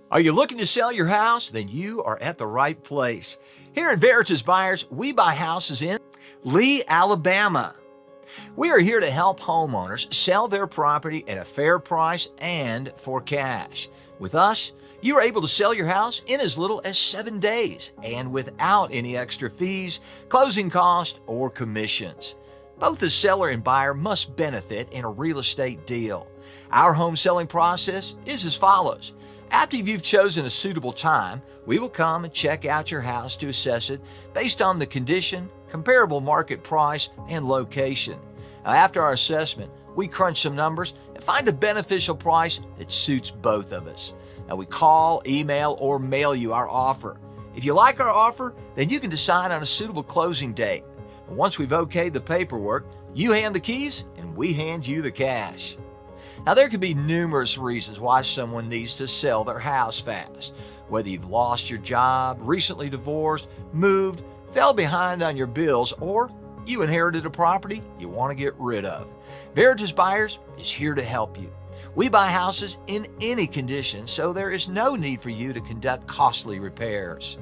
Are you looking to sell your house? Then you are at the right place. Here at Veritas Buyers, we buy houses in Lee, Alabama. We are here to help homeowners sell their property at a fair price and for cash. With us, you are able to sell your house in as little as 7 days and without any extra fees, closing costs, or commissions. Both the seller and buyer must benefit in a real estate deal. Our home selling process is as follows. After you've chosen a suitable time, we will come and check out your house to assess it based on the condition, comparable market price, and location. Now, after our assessment, we crunch some numbers and find a beneficial price that suits both of us. Now, we call, email, or mail you our offer. If you like our offer, then you can decide on a suitable closing date. And once we've okayed the paperwork, you hand the keys and we hand you the cash. Now, there could be numerous reasons why someone needs to sell their house fast. Whether you've lost your job, recently divorced, moved, fell behind on your bills, or you inherited a property you want to get rid of. Veritas Buyers is here to help you. We buy houses in any condition, so there is no need for you to conduct costly repairs.